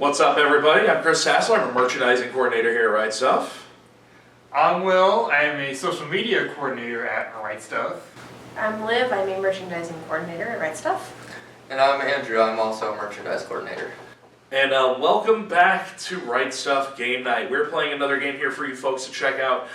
What's up, everybody? I'm Chris Hassler. I'm a merchandising coordinator here at Right Stuf. I'm Will. I am a social media coordinator at Right Stuf. I'm Liv. I'm a merchandising coordinator at Right Stuf. And I'm Andrew. I'm also a merchandise coordinator. And welcome back to Right Stuf Game Night. We're playing another game here for you folks to check out.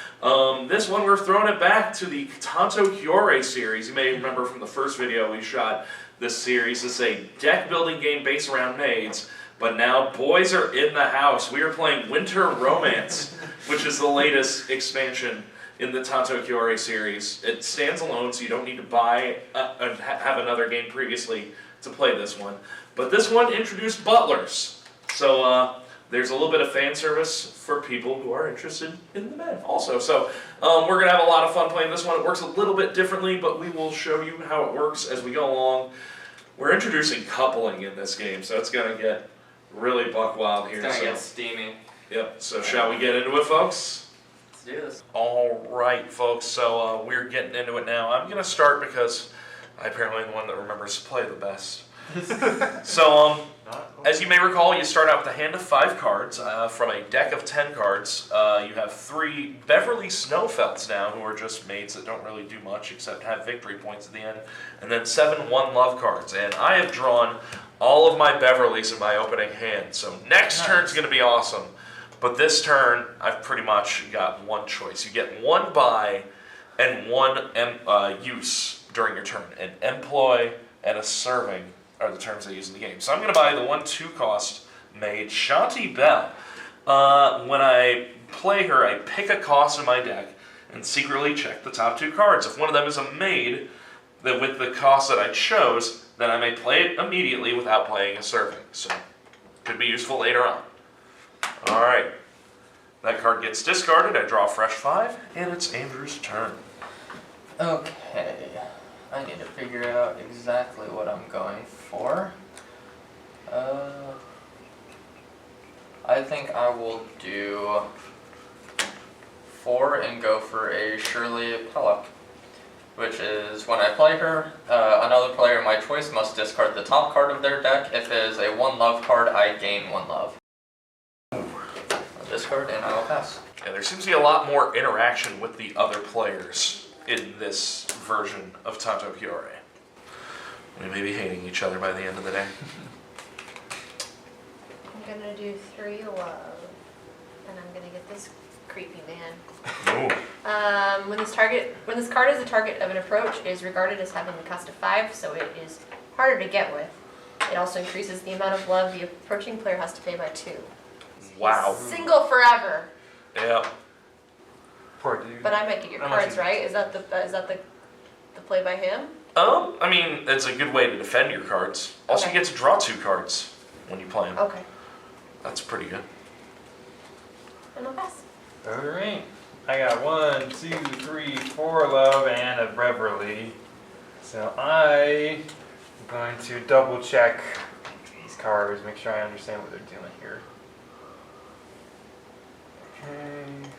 This one, we're throwing it back to the Tanto Cuore series. You may remember from the first video we shot this series. It's a deck building game based around maids. But now boys are in the house. We are playing Winter Romance, which is the latest expansion in the Tanto Cuore series. It stands alone, so you don't need to buy and have another game previously to play this one. But this one introduced butlers. So there's a little bit of fan service for people who are interested in the men also. So we're going to have a lot of fun playing this one. It works a little bit differently, but we will show you how it works as we go along. We're introducing coupling in this game, so it's going to get really buck wild here. It's gonna get steamy. Yep, so shall we get into it, folks? Let's do this. Alright, folks, so we're getting into it now. I'm going to start because I apparently am the one that remembers to play the best. So, as you may recall, you start out with a hand of 5 cards from a deck of 10 cards. You have 3 Beverly Snowfelts now, who are just maids that don't really do much except have victory points at the end. And then 7 One Love cards. And I have drawn all of my Beverlys in my opening hand. So next turn's going to be awesome. But this turn, I've pretty much got one choice. You get 1 buy and 1 use during your turn. An employ and a serving are the terms I use in the game. So I'm going to buy the 1/2 cost maid, Shanti Bell. When I play her, I pick a cost in my deck and secretly check the top 2 cards. If one of them is a maid that with the cost that I chose, then I may play it immediately without playing a serving. So could be useful later on. Alright. That card gets discarded, I draw a fresh 5, and it's Andrew's turn. Okay. I need to figure out exactly what I'm going for. I think I will do 4 and go for a Shirley Pellock, which is when I play her, another player of my choice must discard the top card of their deck. If it is a 1 love card, I gain 1 love. I'll discard and I will pass. Yeah, there seems to be a lot more interaction with the other players in this version of Tanto Cuore. We may be hating each other by the end of the day. I'm gonna do 3 love, and I'm gonna get this creepy man. Ooh. When this card is the target of an approach, it is regarded as having the cost of 5, so it is harder to get with. It also increases the amount of love the approaching player has to pay by 2. Wow. Single forever. Yeah. Poor dude. But I might get your cards, right? Is that the play by him? I mean, it's a good way to defend your cards. Also, Okay. you get to draw 2 cards when you play them. Okay. That's pretty good. And I'll pass. Alright. I got 1, 2, 3, 4 love and a Beverly. So I am going to double check these cards, make sure I understand what they're doing here. Okay.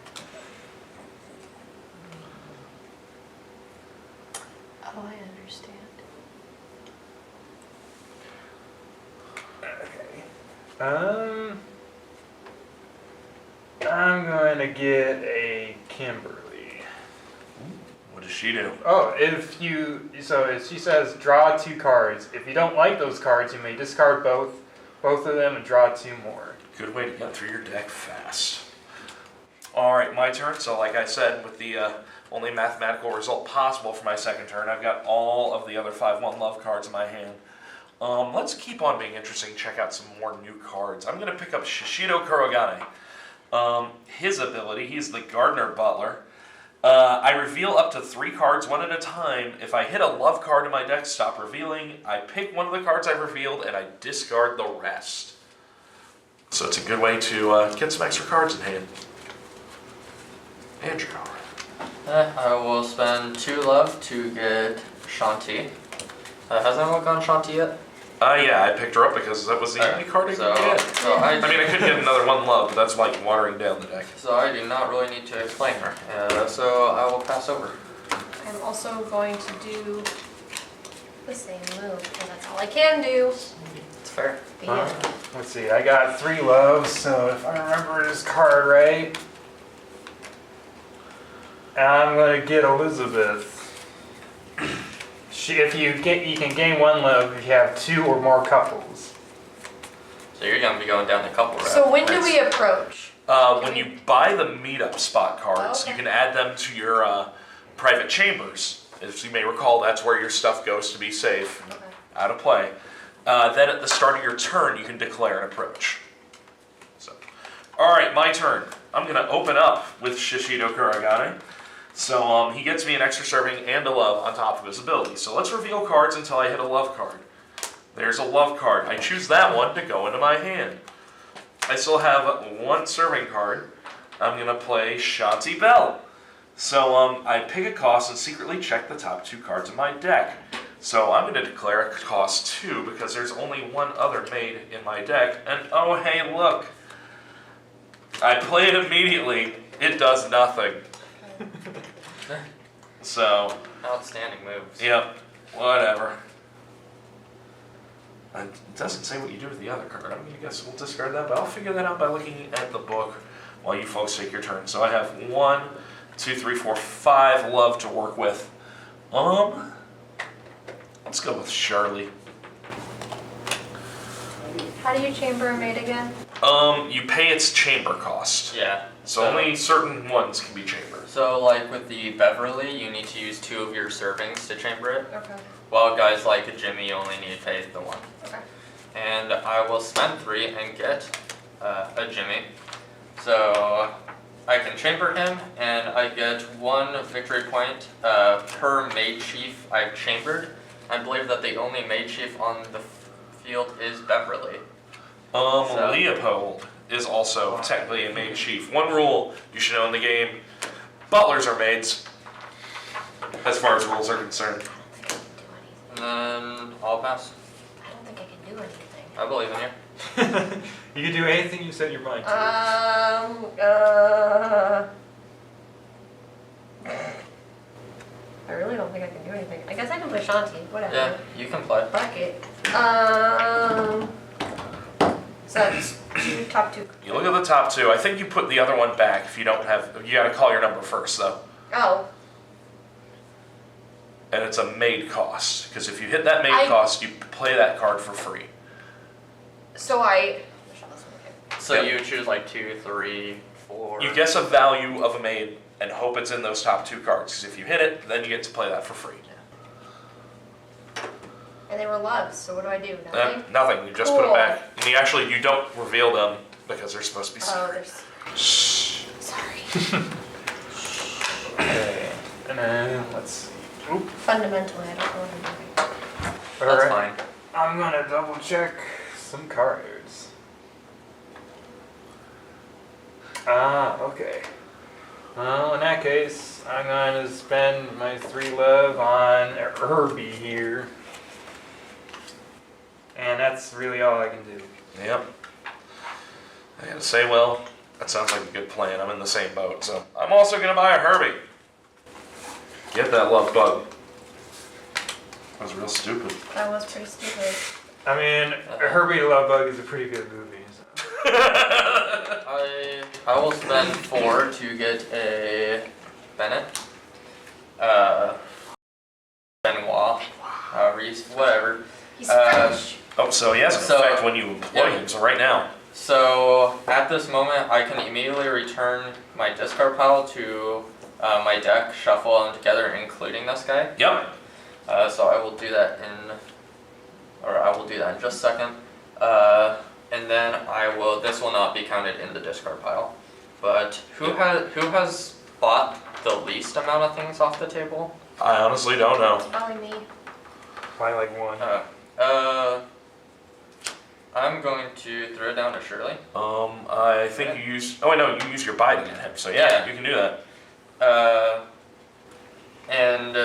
Oh, I understand. Okay. I'm going to get a Kimberly. What does she do? Oh, she says draw 2 cards. If you don't like those cards, you may discard both of them and draw 2 more. Good way to get through your deck fast. Alright, my turn. So like I said, with the only mathematical result possible for my second turn, I've got all of the other 5 One Love cards in my hand. Let's keep on being interesting, check out some more new cards. I'm going to pick up Shishido Kurogane. His ability, he's the Gardener Butler. I reveal up to 3 cards one at a time. If I hit a love card in my deck, stop revealing. I pick one of the cards I've revealed and I discard the rest. So it's a good way to get some extra cards in hand. Andrew. I will spend 2 love to get Shanti. Has anyone gone Shanti yet? Yeah, I picked her up because that was the only card I could get. I mean, I could get another 1 love, but that's like watering down the deck. So I do not really need to explain her. So I will pass over. I'm also going to do the same move, because that's all I can do. It's fair. The end. let's see, I got 3 loves, so if I remember this card right, I'm gonna get Elizabeth. You can gain 1 love if you have 2 or more couples. So you're gonna be going down the couple route. So when do we approach? When you buy the meetup spot cards, Okay. you can add them to your private chambers. As you may recall, that's where your stuff goes to be safe, Okay. out of play. Then at the start of your turn, you can declare an approach. So, all right, my turn. I'm gonna open up with Shishido Kuragane. So he gets me an extra serving and a love on top of his ability. So let's reveal cards until I hit a love card. There's a love card. I choose that one to go into my hand. I still have 1 serving card. I'm going to play Shanti Bell. So I pick a cost and secretly check the top 2 cards of my deck. So I'm going to declare a cost 2 because there's only 1 other maid in my deck. And oh hey look, I play it immediately. It does nothing. So, Outstanding moves. yep, whatever. It doesn't say what you do with the other card. I'm gonna guess we'll discard that, but I'll figure that out by looking at the book while you folks take your turn. So I have 1, 2, 3, 4, 5 love to work with. Let's go with Shirley. How do you chamber a maid again? You pay its chamber cost. Yeah. So only certain ones can be chambered. So like with the Beverly, you need to use 2 of your servings to chamber it. Okay. While guys like Jimmy only need to pay the 1. Okay. And I will spend 3 and get a Jimmy. So I can chamber him, and I get 1 victory point per maid chief I've chambered. I believe that the only maid chief on the field is Beverly. So- Leopold is also technically a maid chief. 1 rule you should know in the game: butlers are maids, as far as rules are concerned. And then I'll pass. I don't think I can do anything. I believe in you. You can do anything you set your mind to. I really don't think I can do anything. I guess I can play Shanti, whatever. Yeah, you can play. Fuck it. So that's top 2. You look at the top 2. I think you put the other one back if you don't have. You gotta call your number first though. Oh, And it's a maid cost. Because if you hit that maid cost, you play that card for free. so I. So Yep. you choose like 2, 3, 4. You guess a value of a maid and hope it's in those top 2 cards. Because if you hit it, then you get to play that for free. And they were loves, so what do I do? Nothing? Nothing. You just put Cool. them back. And you don't reveal them because they're supposed to be Oh, secret. there's. Shh. Sorry. Okay, and then let's see. Oop. Fundamentally, I don't know what I'm doing. That's Alright. fine. I'm gonna double check some cards. Okay. Well, in that case, I'm gonna spend my 3 love on Herbie here. And that's really all I can do. Yep. I gotta say, well, that sounds like a good plan. I'm in the same boat, so I'm also gonna buy a Herbie. Get that love bug. That was real stupid. That was pretty stupid. I mean, Herbie the Love Bug is a pretty good movie. So. I will spend 4 to get a Bennett. Benoit. Whatever. He's French. Oh, so he has an So- effect when you employ him, so right now. So at this moment, I can immediately return my discard pile to my deck, shuffle them together, including this guy. Yep. So I will do that in just a second. And then this will not be counted in the discard pile. But who has bought the least amount of things off the table? I honestly don't know. Probably me. Probably like 1. I'm going to throw it down to Shirley. I think you use. Oh, wait, no, you use your buy to get him. So yeah, Yeah. you can do that. And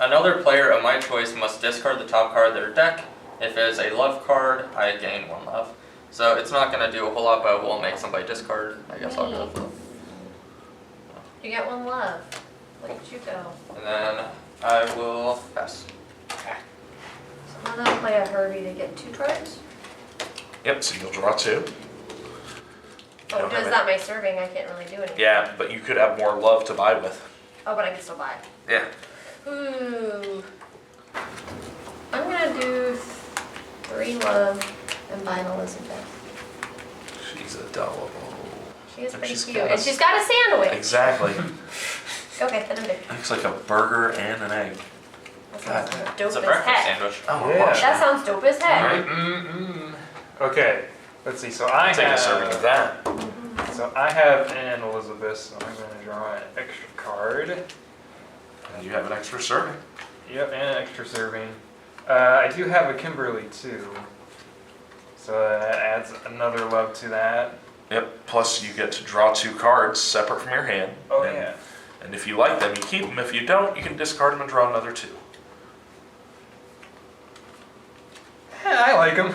another player of my choice must discard the top card of their deck. If it is a love card, I gain 1 love. So it's not going to do a whole lot, but we'll make somebody discard. I guess I'll go for it. You get 1 love. Look at you go. And then I will pass. So I'm gonna play a Herbie to get 2 cards. Yep, so you'll draw 2. Oh, don't have does that my serving? I can't really do anything. Yeah, but you could have more love to buy with. Oh, but I can still buy. Yeah. Ooh. I'm gonna do 3 love and buy an Elizabeth. She's adorable. She is And pretty she's cute. got a And she's got a sandwich. Exactly. Okay, then I'm good. Looks like a burger and an egg. That sounds dope It's a as breakfast heck. sandwich. Oh, Yeah. watch That sounds dope as heck. Alright. Okay, let's see. So I Take have. a serving of that. So I have an Elizabeth, so I'm going to draw an extra card. And you have an extra serving. Yep, and an extra serving. I do have a Kimberly too, so that adds another love to that. Yep, plus you get to draw 2 cards separate from your hand. Oh and, yeah. And if you like them, you keep them. If you don't, you can discard them and draw another 2. I like them.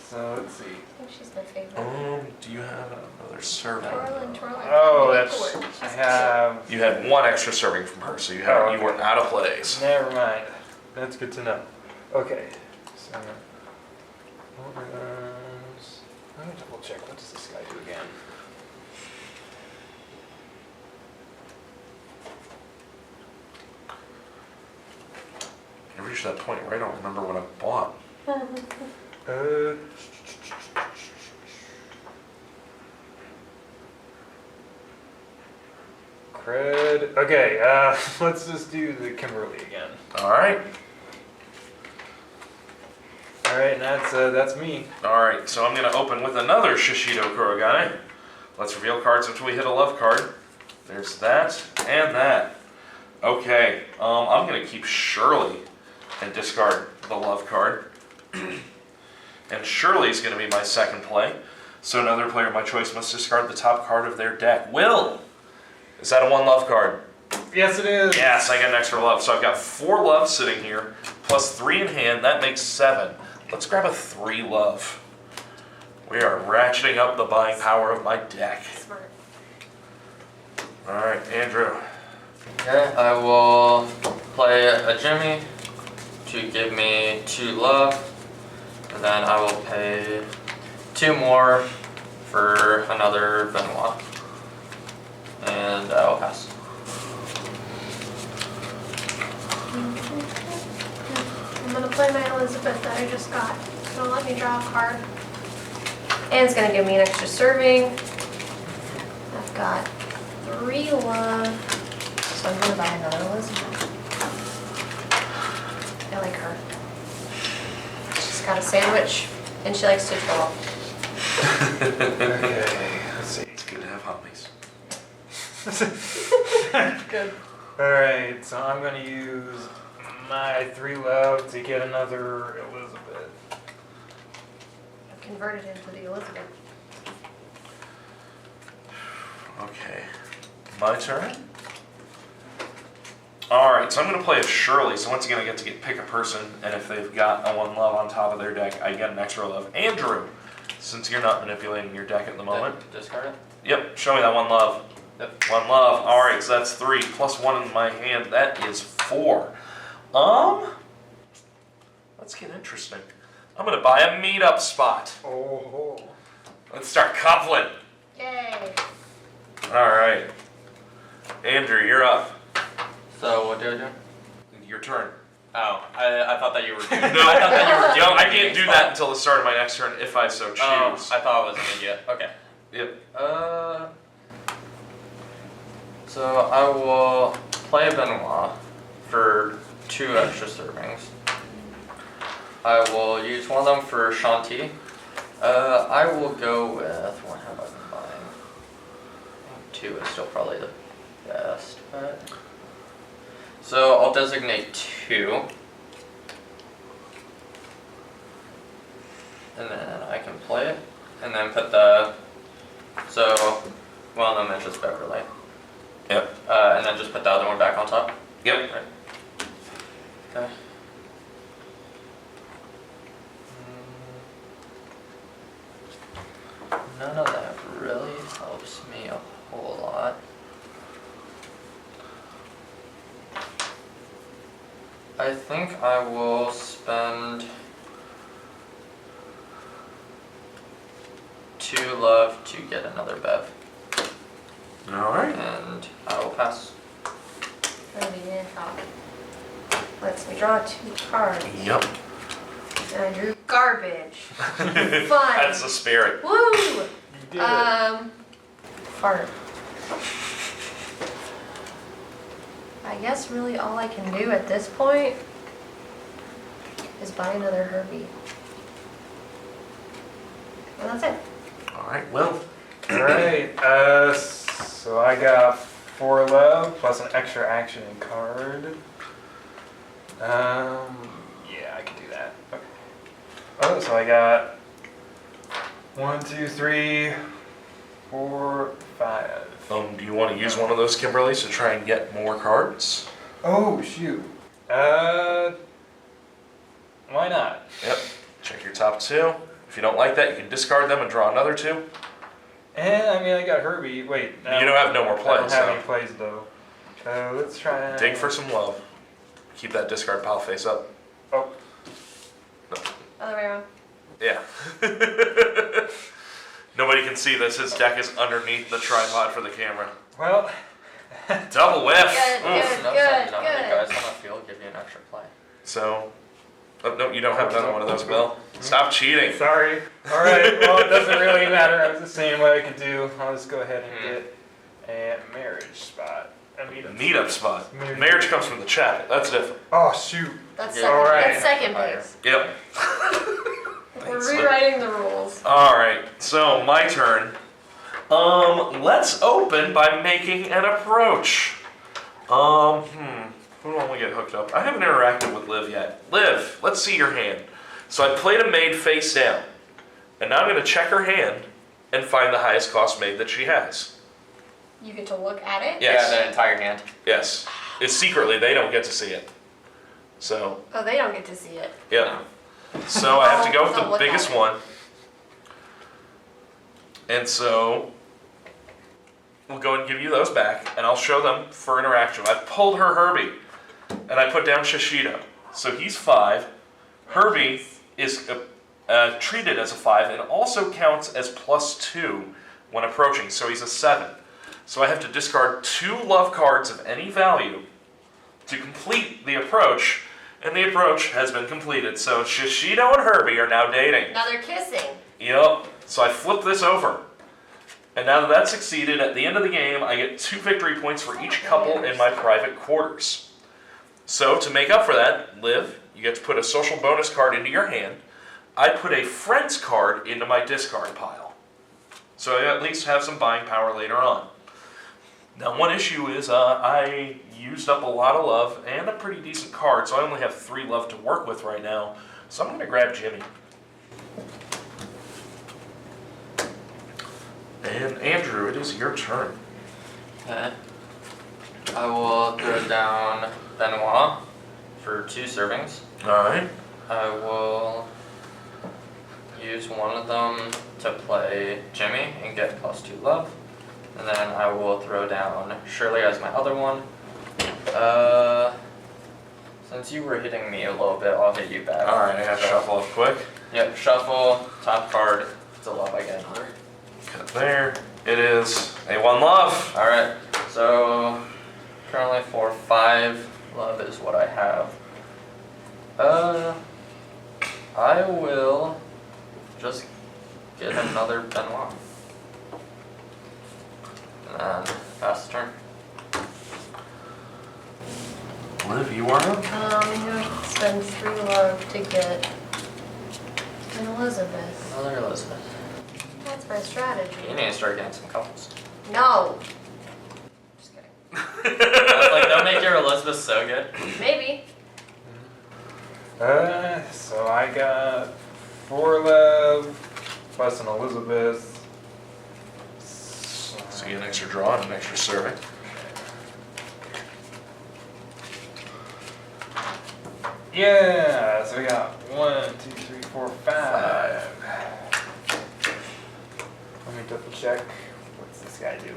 So let's see. I think she's my favorite. Do you have another serving? Twirling, twirling. Oh, candy that's. cord. I She's have. You had 1 extra serving from her, so you Oh, you weren't out of place. Never mind. That's good to know. Okay. So. Let me double check. What does this guy do again? I reached that point where I don't remember what I bought. Uh. Cred. Okay, let's just do the Kimberly again. Alright. Alright, and that's me. Alright, so I'm going to open with another Shishido Kurogane. Let's reveal cards until we hit a love card. There's that and that. Okay, I'm going to keep Shirley and discard the love card. And Shirley's going to be my second play. So another player of my choice must discard the top card of their deck. Will! Is that a 1 love card? Yes, it is. Yes, I get an extra love. So I've got 4 love sitting here, plus 3 in hand. That makes 7. Let's grab a 3 love. We are ratcheting up the buying power of my deck. Smart. Alright, Andrew. Okay, I will play a Jimmy to give me 2 love, and then I will pay 2 more for another Benoit. And I'll pass. I'm gonna play my Elizabeth that I just got. It's gonna let me draw a card. And it's gonna give me an extra serving. I've got 3 love. So I'm gonna buy another Elizabeth. I like her. She's got a sandwich and she likes to twirl. Okay, let's see. It's good to have hobbies. Good. Alright, so I'm going to use my 3 love to get another Elizabeth. I've converted into the Elizabeth. Okay, my turn. Alright, so I'm going to play a Shirley. So once again, I get to pick a person, and if they've got a 1 love on top of their deck, I get an extra love. Andrew, since you're not manipulating your deck at the moment. Discard it? Yep, show me that 1 love. Yep. 1 love. Alright, so that's 3 plus 1 in my hand. That is 4. Let's get interesting. I'm going to buy a meetup spot. Oh. Let's start coupling. Yay. Alright. Andrew, you're up. So what do I do? Your turn. Oh, I thought that you were doing No, I thought that you were No, doing I the can't do spot. that until the start of my next turn if I so choose. Oh, I thought it was an idiot. Okay. Yep. So I will play Benoit for 2 extra servings. I will use one of them for Shanti. I will go with, what have I been buying? I think 2 is still probably the best bet. So I'll designate 2. And then I can play it. And then put the, so one of them is just Beverly. Yep. And then just put the other one back on top. Yep. Right. Okay. None of that really helps me a whole lot. I think I will spend 2 love to get another Bev. Alright. And I will pass. Herbie and top. Lets me draw 2 cards. Yep. And I drew garbage. Fun. That's the spirit. Woo! You did Fart. I guess really all I can do at this point is buy another Herbie. And that's it. Alright, well. Alright, so I got 4 love plus an extra action card. Yeah, I can do that. Okay. Oh, so I got 1, 2, 3, 4, 5. Do you want to use one of those Kimberlys to try and get more cards? Oh, shoot. Why not? Yep. Check your top 2. If you don't like that, you can discard them and draw another 2. I mean, I got Herbie. Wait. You don't have no more I plays, don't have so any plays, though. Let's try... dig for some love. Keep that discard pile face up. Oh. Other way around. Yeah. Nobody can see this. His deck is underneath the tripod for the camera. Well... Double whiff. Good, Oof. good. None of you guys on the field give you an extra play. So, oh, no, you don't have another one of those, Bill. Stop cheating. Sorry. Alright, well, it doesn't really matter. I was just saying what I could do. I'll just go ahead and get a marriage spot. A Meetup spot. Marriage comes from the chapel. That's different. Oh, shoot. That's Yeah. second, Alright. that's second base. Yep. We're Thanks, rewriting the rules. Alright, so my turn. Let's open by making an approach. Who do I want to get hooked up? I haven't interacted with Liv yet. Liv, let's see your hand. So I played a maid face down. And now I'm going to check her hand and find the highest cost maid that she has. You get to look at it? Yes. Yeah, the entire hand. Yes. It's secretly, they don't get to see it. So, Oh, they don't get to see it. yeah. So I have to go with Don't the look biggest at it. one. And so we'll go and give you those back, and I'll show them for interaction. I've pulled her Herbie, and I put down Shishido. So he's 5. Herbie is treated as a 5 and also counts as +2 when approaching, so he's a 7. So I have to discard 2 love cards of any value to complete the approach, and the approach has been completed. So Shishido and Herbie are now dating. Now they're kissing. Yep. So I flip this over. And now that that's succeeded, at the end of the game, I get 2 victory points for each couple in my private quarters. So to make up for that, Liv, you get to put a social bonus card into your hand. I put a friends card into my discard pile. So I at least have some buying power later on. Now one issue is I used up a lot of love and a pretty decent card, so I only have 3 love to work with right now. So I'm going to grab Jimmy. And Andrew, it is your turn. Okay. I will throw down Benoit for 2 servings. Alright. I will use one of them to play Jimmy and get +2 love. And then I will throw down Shirley as my other one. Since you were hitting me a little bit, I'll hit you back. Alright, I gotta shuffle up quick. Yep, shuffle, top card, it's a love I get another. Cut there. It is a 1 love. Alright, so currently for 5 love is what I have. I will just get another Benoit. And then pass the turn. Liv, you are up. I'm gonna spend 3 love to get an Elizabeth. Another Elizabeth. That's my strategy. You need to start getting some couples. No. Just kidding. Like, don't make your Elizabeth so good. Maybe. So I got 4 love plus an Elizabeth. So you get an extra draw and an extra serving. Yeah, so we got 1, 2, 3, 4, 5. Let me double check. What's this guy do?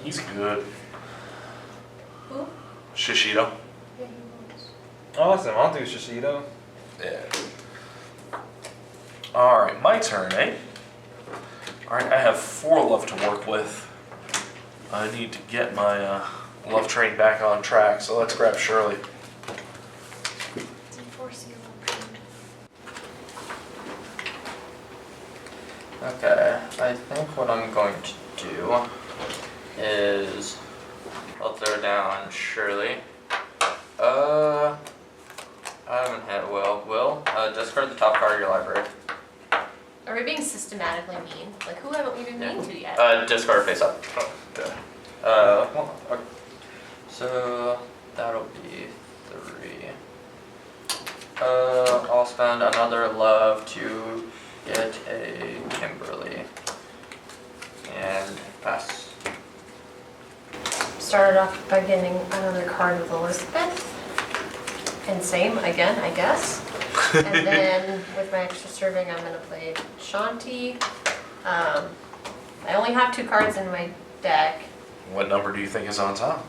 He's good. Who? Shishido. Yeah, he was. Awesome, I'll do Shishido. Yeah. Alright, my turn, eh? Alright, I have 4 love to work with. I need to get my love train back on track, so let's grab Shirley. Okay, I think what I'm going to do is I'll throw down Shirley. I haven't hit Will. Will, discard the top card of your library. Are we being systematically mean? Like, who haven't we been mean to yet? Discard face up. Oh, duh. Okay. So that'll be 3. I'll spend another love to get a Kimberly. And pass. Started off by getting another card with Elizabeth. And same again, I guess. And then with my extra serving, I'm gonna play Shanti. I only have 2 cards in my deck. What number do you think is on top?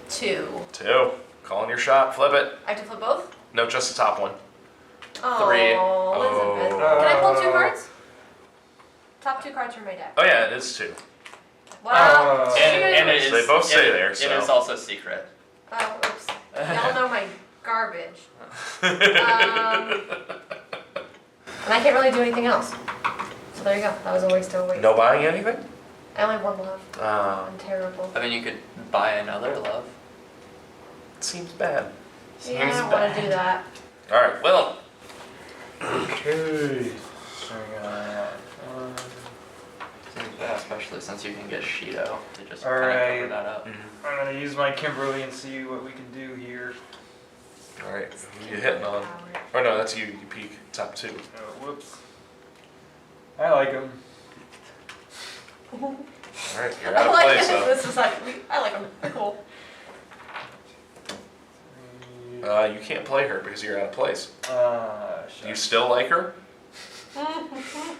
2. 2. Calling your shot, flip it. I have to flip both? No, just the top one. Oh, 3. Elizabeth. Oh. Can I pull 2 cards? Top 2 cards from my deck. Oh yeah, it is 2. Wow. Oh. And it is, They both stay it- there, It so. is also secret. Oh, oops. Y'all know my garbage. And I can't really do anything else. So there you go. That was a waste of a waste. No buying anything? I only have 1 love. I'm terrible. I mean, you could buy another love. Seems bad. Yeah, I don't want to do that. Alright, Will. Okay. So we got Seems bad, especially since you can get Shido to just All kind of right. cover that up. I'm gonna use my Kimberly and see what we can do here. Alright, who you hitting on? Oh no, that's you. You peek top 2. Oh, whoops. I like him. Alright, you're I out of like place it. though. This is like, I like them. They're cool. You can't play her because you're out of place. Do you Shit. still like her?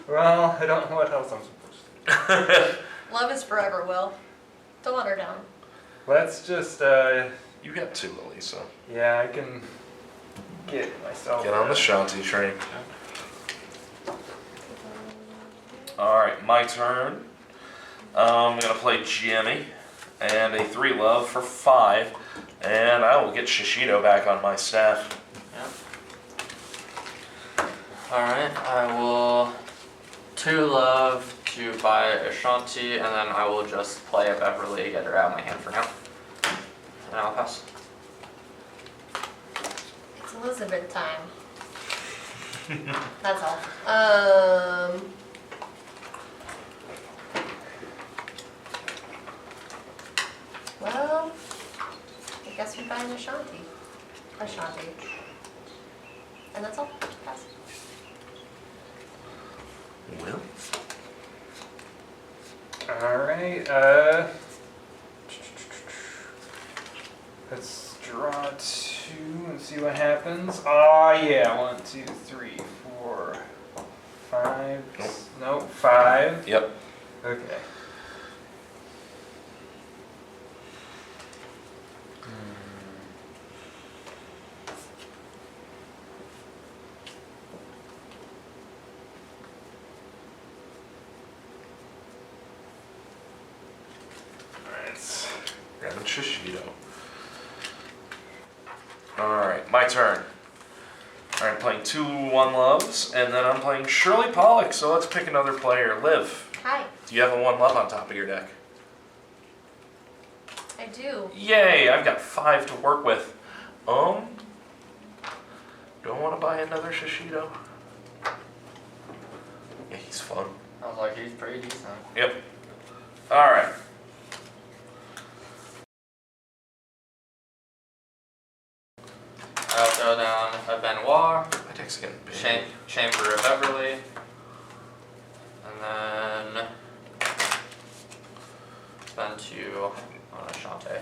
Well, I don't know what else I'm supposed to Love is forever, Will. Don't let her down. do. Let's just, You got 2, Lily, so. yeah, I can get myself. Get on the Shanti train. Alright, my turn. I'm gonna play Jimmy and a 3 love for 5. And I will get Shishido back on my staff. Alright, I will 2 love to buy Ashanti, and then I will just play a Beverly, get her out of my hand for now. And I'll pass. It's Elizabeth time. That's all. Well, I guess we find Ashanti. Ashanti. And that's all. Pass. Will? Alright, let's draw 2 and see what happens. Oh yeah, 1, 2, 3, 4, 5. Nope. No, 5. Yep. Okay. Alright. Grabbing Shishido. Alright, my turn. Alright, playing 2 1 loves, and then I'm playing Shirley Pollock, so let's pick another player. Liv, Hi. do you have a 1 love on top of your deck? I do. Yay, I've got 5 to work with. Do I want to buy another Shishido? Yeah, he's fun. I was like, he's pretty decent. Yep. Alright. I'll throw down a Benoit, My deck's getting big. Chamber of Beverly, and then spend 2 on Ashante.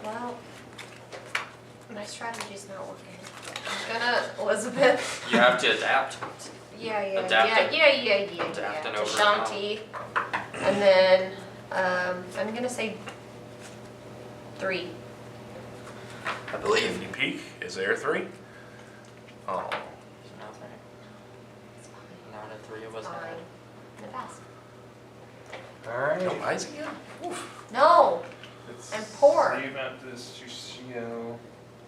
Well, my strategy's not working. I'm gonna, Elizabeth. You have to adapt. Yeah. Adapt Yeah. and Ashanti. And then, I'm gonna say 3. I believe. If you peek, is there 3? Oh. Nothing. Not the three of us Fine. had. I'm gonna pass. Alright. No eyes again? Oof. No! Let's I'm poor. Save out this Shushio.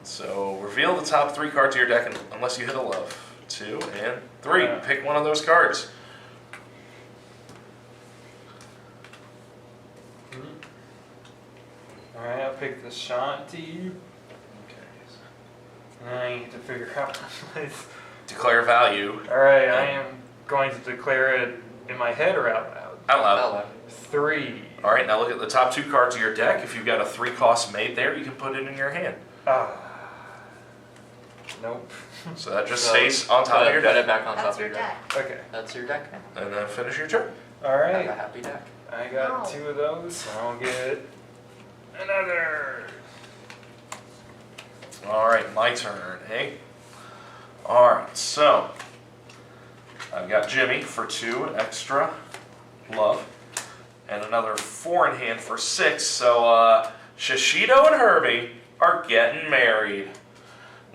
So reveal the top 3 cards of your deck unless you hit a love. 2 and 3. Yeah. Pick one of those cards. Alright, I'll pick the Shanti. Okay. And I need to figure out my Declare value. Alright, I am going to declare it in my head or out loud. Out loud. Hello. 3. Alright, now look at the top 2 cards of your deck. If you've got a 3 cost made there, you can put it in your hand. Ah. Nope. So that just So, stays on top of your Put it deck. back on top That's of your your deck. deck. Okay. That's your deck now. And then finish your turn. Have a Alright. happy deck. I got Wow. 2 of those, so I'll get another. Alright, my turn, eh? Alright, so I've got Jimmy for 2 extra love. And another 4 in hand for 6. So Shishido and Herbie are getting married.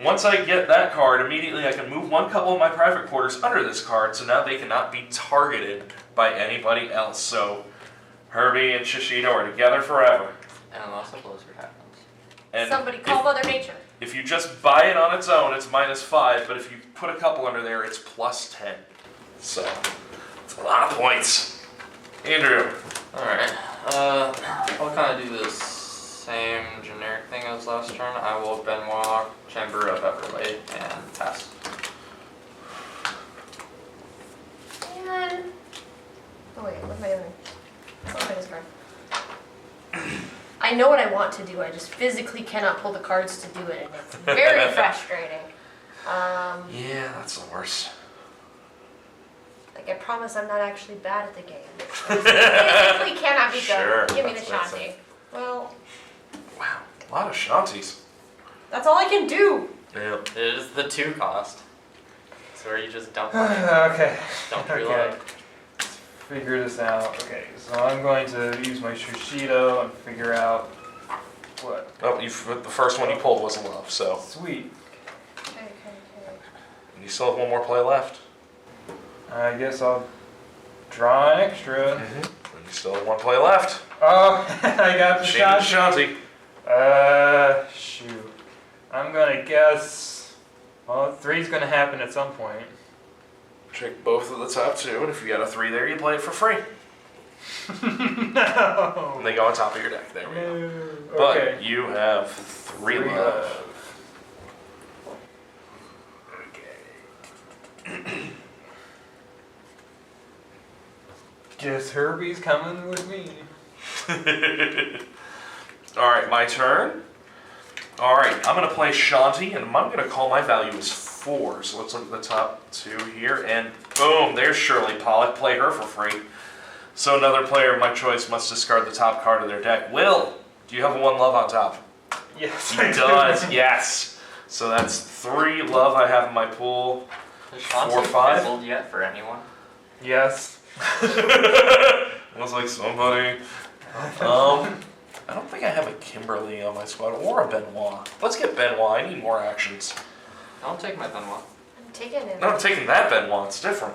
Once I get that card, immediately I can move one couple of my private quarters under this card, so now they cannot be targeted by anybody else. So Herbie and Shishido are together forever. And unless a blizzard happens. And Somebody call Mother Nature. if you just buy it on its own, it's -5, but if you put a couple under there, it's +10. So it's a lot of points. Andrew. Alright. I'll kind of do the same generic thing as last turn. I will Benoit, Chamber of Everlay, and pass. And... Oh wait, what am I doing? Oh, I this card. I know what I want to do, I just physically cannot pull the cards to do it, and it's very frustrating. Yeah, that's the worst. Like, I promise I'm not actually bad at the game. I just physically cannot be good. Sure, Give me the that's what I'm Shanti. Well, Wow, a lot of Shanties. that's all I can do. Yeah. It is the 2 cost. It's where you just dump money. Okay. Dump Okay. your love. Let's figure this out. Okay, so I'm going to use my Shishido and figure out what. Oh, the first one you pulled was a love, so Sweet. Okay. you still have one more play left. I guess I'll draw an extra. And you still have one play left. Oh, I got the Shane and shot. Shanti. Shoot. I'm gonna guess. Well, 3's gonna happen at some point. Check both of the top 2, and if you got a 3 there, you play it for free. No. And they go on top of your deck. There we go. No. But Okay. you have 3 love. Okay. Guess Herbie's coming with me. Alright, my turn. Alright, I'm going to play Shanti, and I'm going to call my value as 4. So let's look at the top 2 here, and boom, there's Shirley Pollock. Play her for free. So another player of my choice must discard the top card of their deck. Will, do you have 1 love on top? Yes, He I do. does, yes. So that's 3 love I have in my pool. Has 4, Shanti 5. fizzled yet for anyone? Yes. I was like, somebody. I don't think I have a Kimberly on my squad or a Benoit. Let's get Benoit. I need more actions. I'll take my Benoit. I'm taking him. No, I'm taking that Benoit. It's different.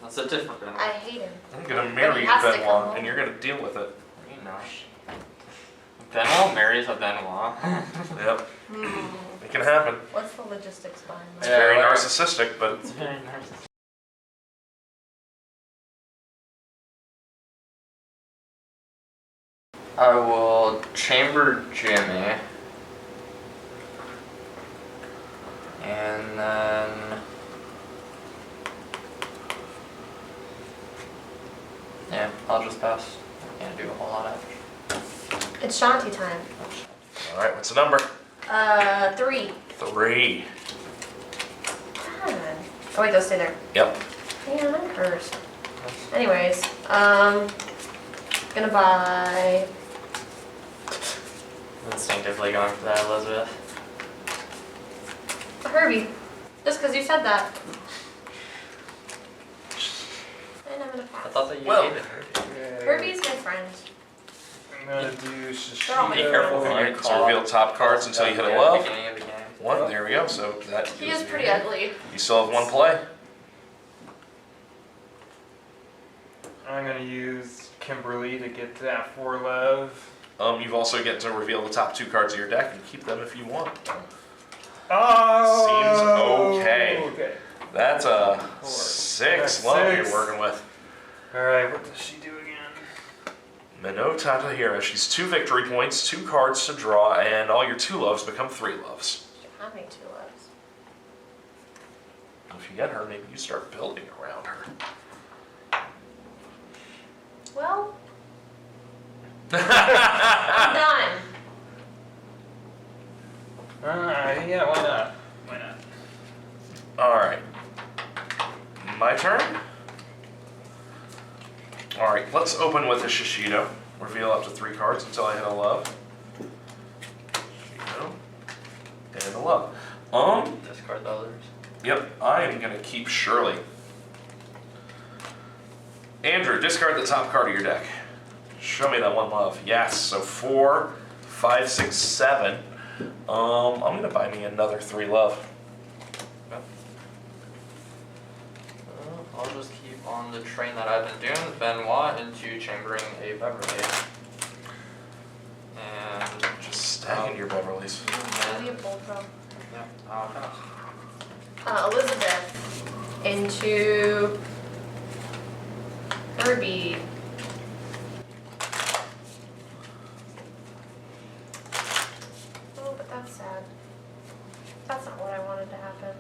That's a different I Benoit. hate him. I'm gonna But marry he you, has to come Benoit, home. and you're gonna deal with it. You know. Benoit marries a Benoit. Yep, Hmm. it can happen. What's the logistics behind It's that? Yeah, very like- narcissistic, but It's very narcissistic. I will chamber Jimmy. And then yeah, I'll just pass. I can't do a whole lot after. It's Shanti time. all right. What's the number? 3. 3. God. Oh wait, go stay there. Yep. Man, I'm cursed. Anyways, gonna buy. Instinctively going for that, Elizabeth. Herbie. Just because you said that. And I'm gonna I pass. thought that you Well- hated her. Herbie's my friend. I'm gonna do Shishido. They're all my Be careful when Alright, you so call reveal top cards until you hit a love. Beginning of the game. 1. There we go. So that He goes is in pretty here. ugly. You still have 1 play. I'm gonna use Kimberly to get that 4 love. You've also get to reveal the top 2 cards of your deck and keep them if you want. Oh! Seems okay. Okay. That's a 4. 6 Alright, love 6. you're working with. Alright, what does she do again? Mino Tatahira. She's 2 victory points, 2 cards to draw, and all your 2 loves become 3 loves. How many 2 loves? If you get her, maybe you start building around her. Well, I'm done. Yeah, why not? Why not? Alright. My turn? Alright, let's open with a Shishido. Reveal up to 3 cards until I hit a love. Shishido. And a love. Discard the others. Yep, I am gonna keep Shirley. Andrew, discard the top card of your deck. Show me that 1 love. Yes, so 4, 5, 6, 7. I'm gonna buy me another 3 love. I'll just keep on the train that I've been doing, Benoit into chambering a Beverly. And Just stacking your Beverleys. Maybe a bull throw. yeah, okay. Elizabeth into Herbie. Oh, but that's sad. That's not what I wanted to happen.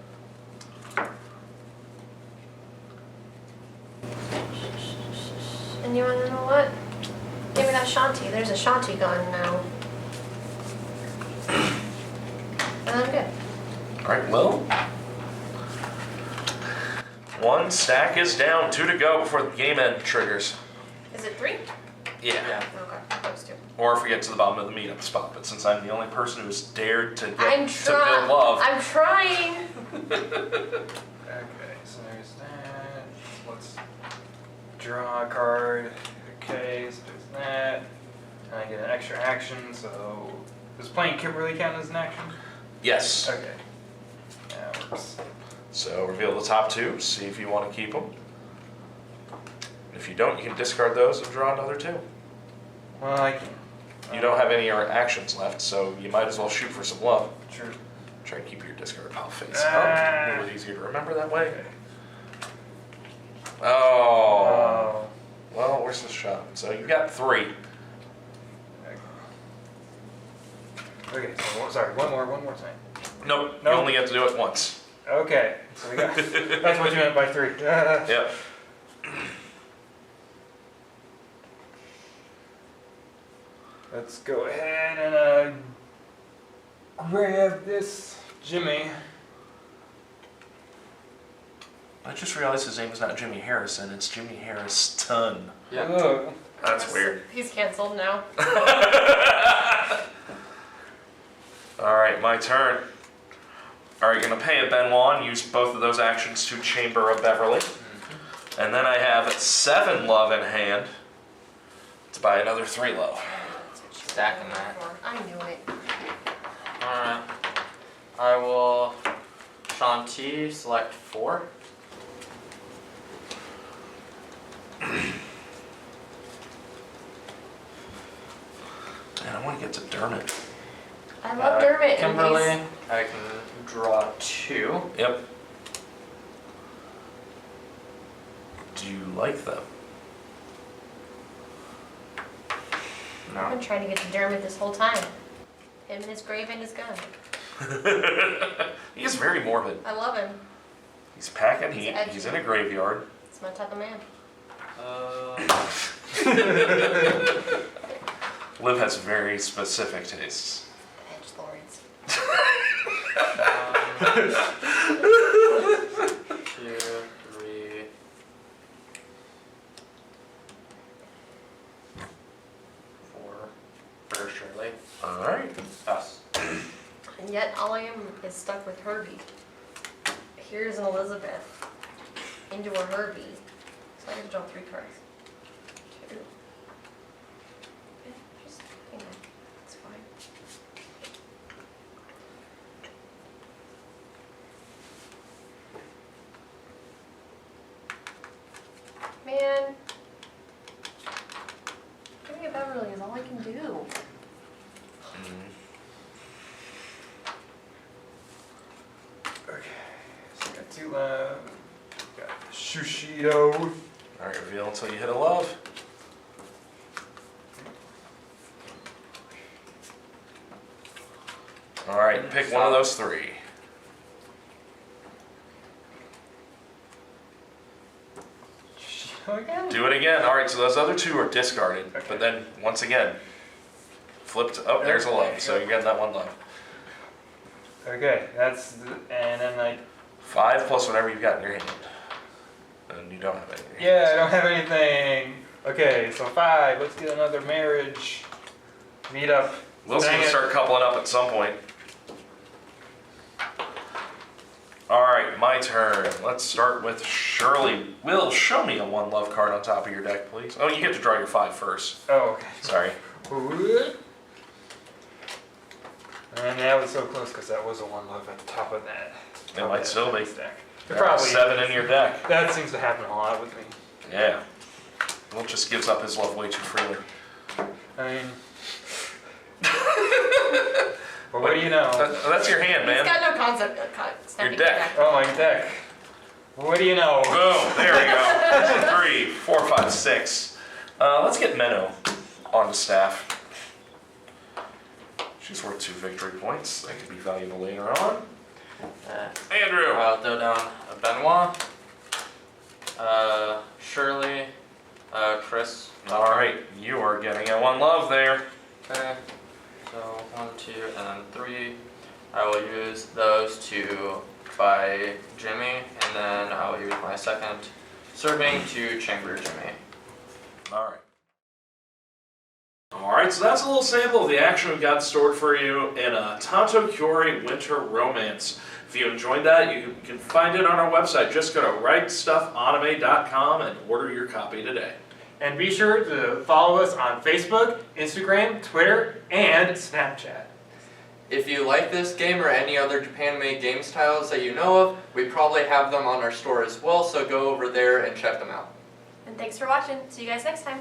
And you wanna know what? Give me that Shanti. There's a Shanti going now. And I'm good. Alright, well. 1 stack is down, 2 to go before the game end triggers. Is it 3? Yeah. Okay, close to. Or if we get to the bottom of the meetup spot, but since I'm the only person who's dared to get I'm to build love. I'm trying. Okay, so there's that. Let's draw a card. Okay, so there's that. And I get an extra action, so does playing Kimberly count as an action? Yes. Okay. That works. So reveal the top 2, see if you want to keep them. If you don't, you can discard those and draw another 2. Well, I can. You don't have any other actions left, so you might as well shoot for some love. Sure. Try and keep your discard pile face up. A little bit easier to remember that way. Okay. Oh. Well, where's the shot? So you got 3. Okay, so sorry, one more time. Nope, No. you only get to do it once. Okay, so we got. That's what you meant by 3. Yep. Let's go ahead and grab this Jimmy. I just realized his name is not Jimmy Harrison, it's Jimmy Harrison. Yeah. Look. That's weird. He's canceled now. Alright, my turn. Alright, you're gonna pay a Benoit and use both of those actions to chamber a Beverly. And then I have 7 love in hand to buy another 3 love. Stacking that. I knew it. Alright. I will Shanti select 4. Man, I want to get to Dermot. I love Dermot. and Kimberly, he's- I can draw 2. Yep. Do you like them? I've No. been trying to get to Dermot this whole time. Him and his grave and his gun. He is very morbid. I love him. He's packing He's heat. edgy. He's in a graveyard. It's my type of man. Liv has very specific tastes. Edge lords. 2, 3, 4. For Shirley. Alright. Us. And yet all I am is stuck with Herbie. Here's an Elizabeth. Into a Herbie. So I get to draw 3 cards. 2. Yeah, just, you know, it's fine. Man, Shushido. Alright, reveal until you hit a love. Alright, pick one of those three. Shushido again? Do it again. Alright, so those other two are discarded. Okay. But then, once again, flipped. Oh, there's a love. So you're getting that one love. Okay, and then like. 5 plus whatever you've got in your hand. And you don't have anything. Yeah, I don't have anything. Okay, so 5. Let's get another marriage. Meet up. Will's Dang gonna it. start coupling up at some point. Alright, my turn. Let's start with Shirley. Will, show me a one love card on top of your deck, please. Oh, you get to draw your 5 first. Oh, okay. Sorry. And that was so close because that was a 1 love at the top of that. It might still be. Deck. There are 7 in your deck. That seems to happen a lot with me. Yeah. Will just gives up his love way too freely. I mean. Well, what do you know? That's your hand, man. He's got no concept of Your deck. Oh, my deck. What do you know? Boom, there we go. 3, 4, 5, 6. Let's get Menno on the staff. She's worth 2 victory points. That could be valuable later on. Andrew. I'll throw down Benoit, Shirley, Chris. Alright, you are getting a 1 love there. Okay. So 1, 2, and then 3. I will use those to buy Jimmy, and then I will use my second serving to chamber Jimmy. Alright. Alright, so that's a little sample of the action we've got stored for you in Tanto, Cuore Winter Romance. If you enjoyed that, you can find it on our website. Just go to rightstuffanime.com and order your copy today. And be sure to follow us on Facebook, Instagram, Twitter, and Snapchat. If you like this game or any other Japan-made game styles that you know of, we probably have them on our store as well, so go over there and check them out. And thanks for watching. See you guys next time.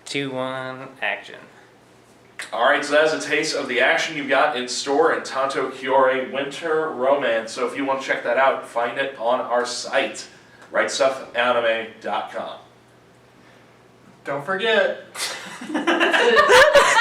2, 1, action. Alright, so that's a taste of the action you got in store in Tanto, Cuore Winter Romance. So if you want to check that out, find it on our site, rightstuffanime.com. Don't forget.